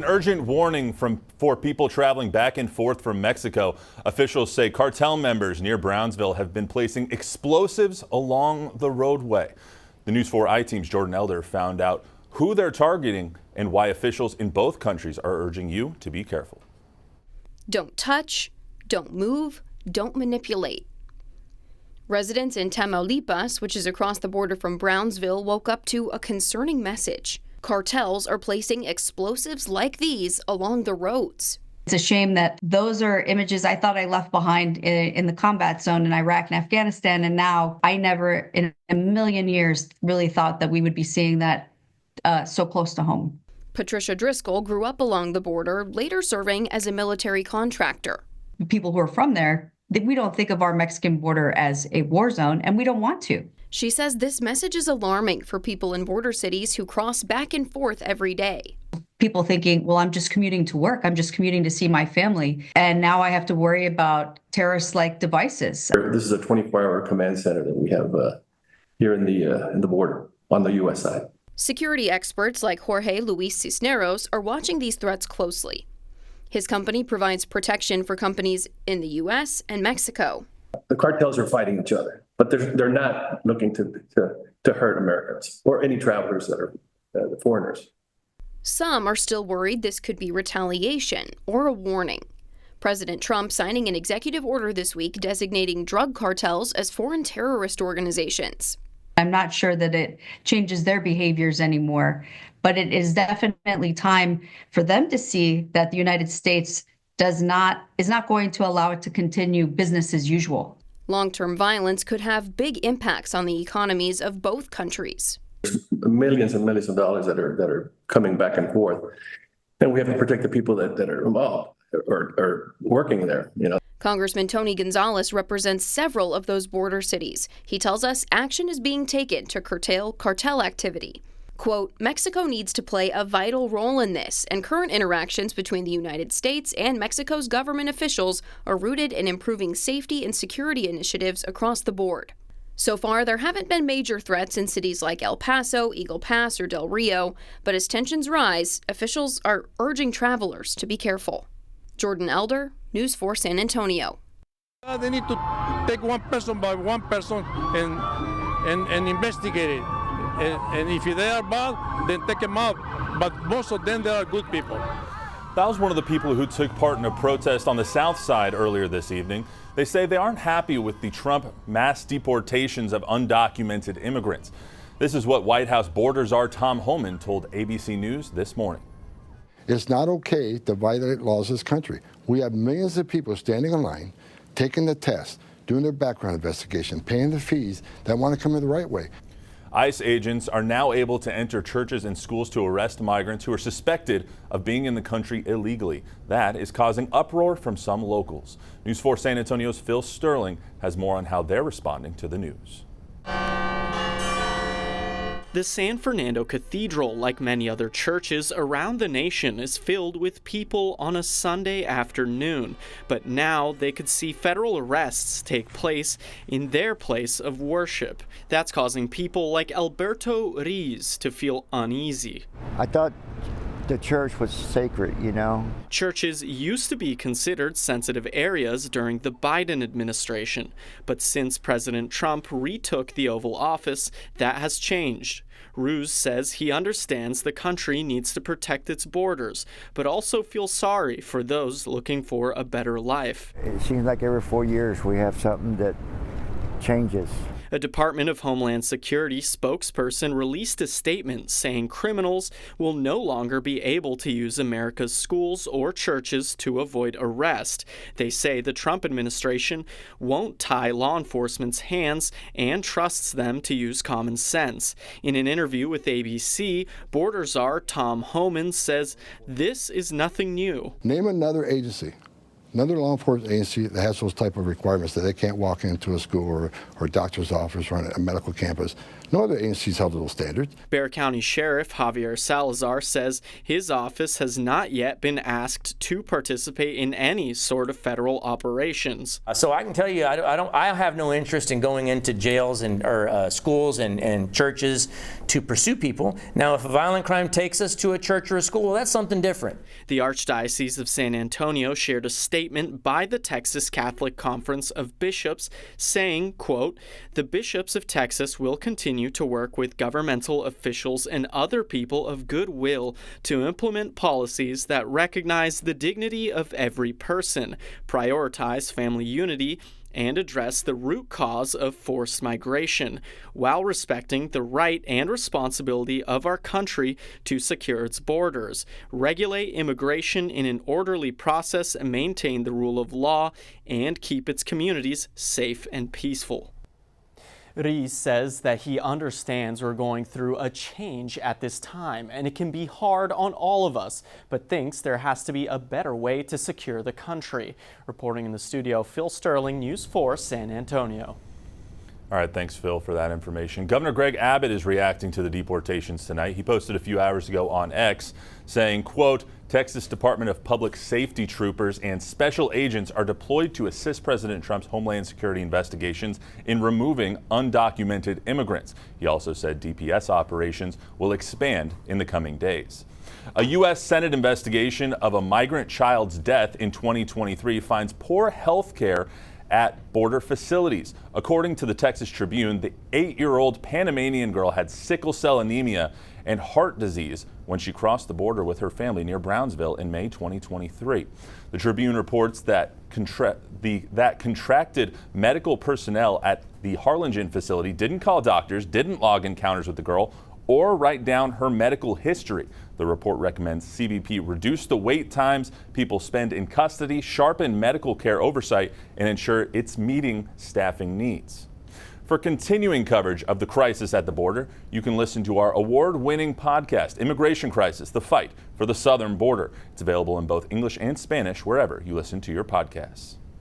An urgent warning for people traveling back and forth from Mexico. Officials say cartel members near Brownsville have been placing explosives along the roadway. The News 4 I-Team's Jordan Elder found out who they're targeting and why officials in both countries are urging you to be careful. Don't touch, don't move, don't manipulate. Residents in Tamaulipas, which is across the border from Brownsville, woke up to a concerning message. Cartels are placing explosives like these along the roads. It's a shame that those are images I thought I left behind in the combat zone in Iraq and Afghanistan. And now I never in a million years really thought that we would be seeing that so close to home. Patricia Driscoll grew up along the border, later serving as a military contractor. People who are from there, we don't think of our Mexican border as a war zone, and we don't want to. She says this message is alarming for people in border cities who cross back and forth every day. People thinking, well, I'm just commuting to work. I'm just commuting to see my family. And now I have to worry about terrorist-like devices. This is a 24-hour command center that we have here in the border on the U.S. side. Security experts like Jorge Luis Cisneros are watching these threats closely. His company provides protection for companies in the U.S. and Mexico. The cartels are fighting each other, but they're not looking to hurt Americans or any travelers that are foreigners. Some are still worried this could be retaliation or a warning. President Trump signing an executive order this week designating drug cartels as foreign terrorist organizations. I'm not sure that it changes their behaviors anymore, but it is definitely time for them to see that the United States is not going to allow it to continue business as usual. Long-term violence could have big impacts on the economies of both countries. There's millions and millions of dollars that are coming back and forth, and we have to protect the people that are involved or working there. Congressman Tony Gonzalez represents several of those border cities. He tells us action is being taken to curtail cartel activity. Quote, Mexico needs to play a vital role in this, and current interactions between the United States and Mexico's government officials are rooted in improving safety and security initiatives across the board. So far, there haven't been major threats in cities like El Paso, Eagle Pass, or Del Rio, but as tensions rise, officials are urging travelers to be careful. Jordan Elder, News 4 San Antonio. They need to take one person by one person and investigate it. And if they are bad, then take them out. But most of them, they are good people. That was one of the people who took part in a protest on the south side earlier this evening. They say they aren't happy with the Trump mass deportations of undocumented immigrants. This is what White House border czar Tom Homan told ABC News this morning. It's not okay to violate laws of this country. We have millions of people standing in line, taking the test, doing their background investigation, paying the fees that want to come in the right way. ICE agents are now able to enter churches and schools to arrest migrants who are suspected of being in the country illegally. That is causing uproar from some locals. News 4 San Antonio's Phil Sterling has more on how they're responding to the news. The San Fernando Cathedral, like many other churches around the nation, is filled with people on a Sunday afternoon. But now they could see federal arrests take place in their place of worship. That's causing people like Alberto Riz to feel uneasy. I thought the church was sacred, Churches used to be considered sensitive areas during the Biden administration, but since President Trump retook the Oval Office, that has changed. Ruse says he understands the country needs to protect its borders, but also feels sorry for those looking for a better life. It seems like every 4 years we have something that changes. A Department of Homeland Security spokesperson released a statement saying criminals will no longer be able to use America's schools or churches to avoid arrest. They say the Trump administration won't tie law enforcement's hands and trusts them to use common sense. In an interview with ABC, border czar Tom Homan says this is nothing new. Name another agency, another law enforcement agency that has those type of requirements that they can't walk into a school or a doctor's office or a medical campus No other agencies held those standards. Bexar County Sheriff Javier Salazar says his office has not yet been asked to participate in any sort of federal operations. So I can tell you, I have no interest in going into jails and or schools and churches to pursue people. Now, if a violent crime takes us to a church or a school, that's something different. The Archdiocese of San Antonio shared a statement by the Texas Catholic Conference of Bishops saying, quote, "The bishops of Texas will continue to work with governmental officials and other people of goodwill to implement policies that recognize the dignity of every person, prioritize family unity, and address the root cause of forced migration, while respecting the right and responsibility of our country to secure its borders, regulate immigration in an orderly process, and maintain the rule of law, and keep its communities safe and peaceful." Rees says that he understands we're going through a change at this time, and it can be hard on all of us, but thinks there has to be a better way to secure the country. Reporting in the studio, Phil Sterling, News 4 San Antonio. All right, thanks, Phil, for that information. Governor Greg Abbott is reacting to the deportations tonight. He posted a few hours ago on X saying, quote, "Texas Department of Public Safety troopers and special agents are deployed to assist President Trump's Homeland Security investigations in removing undocumented immigrants." He also said DPS operations will expand in the coming days. A U.S. Senate investigation of a migrant child's death in 2023 finds poor health care at border facilities. According to the Texas Tribune, the 8-year-old Panamanian girl had sickle cell anemia and heart disease when she crossed the border with her family near Brownsville in May 2023. The Tribune reports that contracted medical personnel at the Harlingen facility didn't call doctors, didn't log encounters with the girl, or write down her medical history. The report recommends CBP reduce the wait times people spend in custody, sharpen medical care oversight, and ensure it's meeting staffing needs. For continuing coverage of the crisis at the border, you can listen to our award-winning podcast, Immigration Crisis: The Fight for the Southern Border. It's available in both English and Spanish wherever you listen to your podcasts.